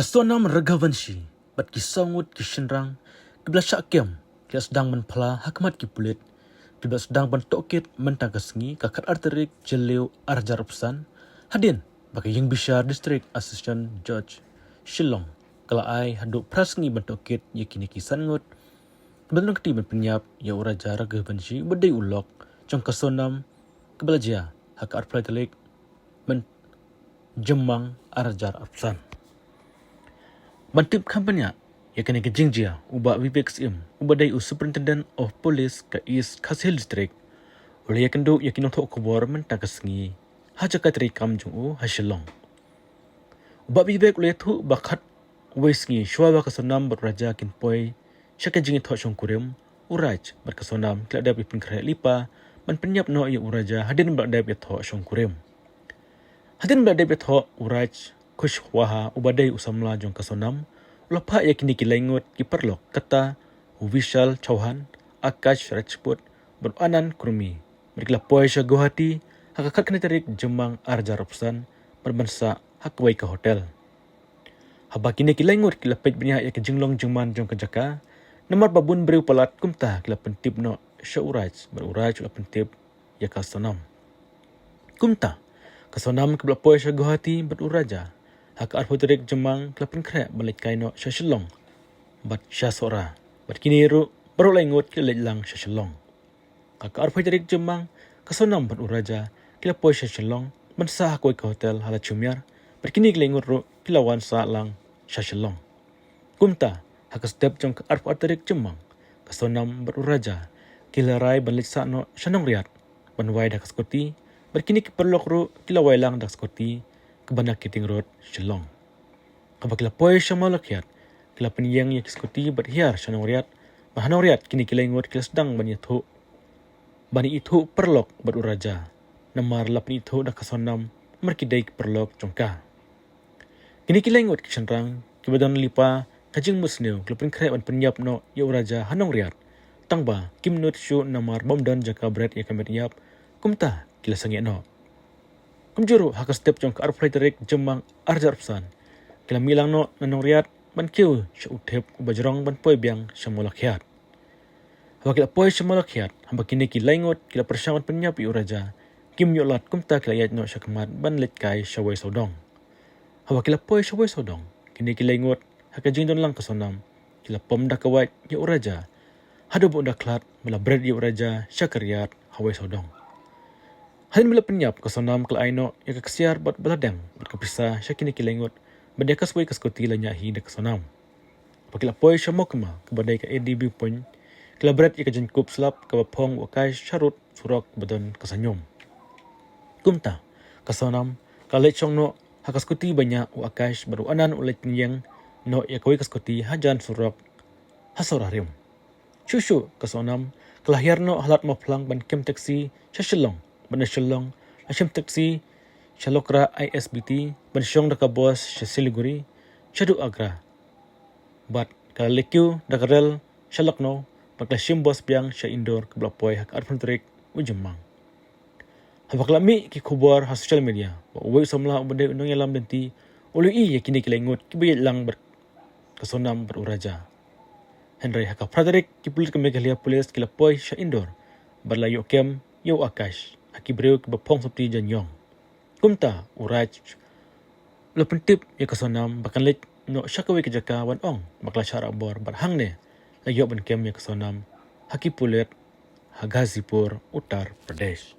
Kasonam Raghavanshi, bat kisangut kishenrang, kibla syakyam, kia sedang menpala hakmat kipulit, kibla sedang bentokit mentangkasngi kakat arterik jeliu arjar pesan, hadin bagi yang bishar distrik asisten George Shillong, kala ai haduk prasngi bentokit yakini kisangut, kebetulan keti berpenyap ya uraja Raghavanshi bedai ulok, jong kasonam kebelajar hak arterik men jemang arjar pesan. Bantip kampanya, ya kena kejingjia, ubah VPXM, ubah dayu Superintendent of Police ke East Kashil District. Oleh ya kendo, ya kino tok kubor mentangkasngi, haja katri kam jungu hasilong. Ubah VPX oleh tu bakat wesngi, syua bakasonam berraja kinpoi, syaka jingi tok syong kurim, uraj berkasonam, kelak dapat pengkeret lipa, man penyap no ya uraja, hadin berdaip ya tok syong kurim. Hadin berdaip ya tok uraj, kush waha ubadai usamla jong kasonam lopa ya kini kilaingut kiperlok kata Vishal Chauhan Akash Rajput beranan kurmi mereka poi sya Guwahati hakakat kena tarik jemang arjar pesan berbansa hakwai ke hotel haba kini kilaingut kilapet benya ya kejinglong jengman jong kejaka nomor babun beriu palat kumta kilapentip no sya uraj beruraj kilapentip ya kasonam kumta kasonam kebelapoi sya Guwahati beruraja hak arpoterik jemang kelapin krek balik kaino syasilong bat syasora bat kini ru baru laingut kilelang syasilong hak arpoterik jemang kasonam bat uraja kilapoi syasilong mensa hakoi ke hotel hala cumiar bat kini kilaingut ru kilawan sa lang syasilong kumta hak step jong arpoterik jemang kasonam bat uraja kilarai balik sa no syanong riat banwai dak skoti bat kini kiperlok ru kilawai lang dak skoti kebanak kiting road Shillong. Kapag kilapoi siya malakyat, kilapin yang ya kiskuti berhiar siya ng riat, mahanong riat kini kilaingot kilasdang bani itu perlok beruraja, namar lapin itu dah kasonam merkiday perlok jongka. Kini kilaingot kisanrang, kibadan lipa, kajing musnew, kilapin krep an penyap no ya uraja hanong riat, tangba kimnut syu namar bomdan jaka berat ya kamet yap, kumta kilasangi no. Kumjuru haka step jong ke arpleterik jemang arjar pesan. Kila milang no nanong riat ban kiu sya utep ubajrong ban poi biang sya molakhiat. Haba kila poi sya molakhiat, hamba kini ki laingot kila persyamat penyap i uraja. Kim yolat kumta kila yat no sya kemat ban letkai sya wai sodong. Haba kila poi sya wai sodong, kini ki laingot haka jingdon lang kasonam. Kila pom dah kawat ya uraja. Hado bu dah klat mela bread ya uraja sya karyat hawai sodong. Hadin bila penyap kasonam kala aino ya kesiar bat beladang bat kepisah sya kini kilaingot badai kaswai kaskuti lanya hi dak kasonam. Pakila poi sya mokma kebadai ka ADB point kila berat ya kajenkup selap kabapong wakai syarut surok badon kasanyom. Kumta kasonam kala chong no hakaskuti banyak wakash baru anan ulit niyang no ya kawai kaskuti hajan surok hasorarium. Shushu kasonam kelahir no halat maplang ban kem taksi syasilong banda Shillong, asyam taksi, Shalokra ISBT, ban syong daka bos Siliguri, Syadu Agra. Bat kala lekyu daka rel Shalokno, bakla syim bos biang sya indoor keblapoi hak arpentrik ujemang. Habak lami ki kubor ha social media, ba uwi usamla ubade unong yalam denti, ulu i yakini kilaingut kibayat lang kasonam beruraja. Henry haka Frederick kipulit kemegalia polis kilapoi sya indoor, barlayo kem yau akash. Haki beriu ke bapong seperti janyong. Kumta, uraj. Lepentip ya kasonam, bahkan lek no syakawi kejaka wan ong, bakla syara bor, barhang ne, layok ban kem ya kasonam, haki pulit, Ghazipur, Uttar Pradesh.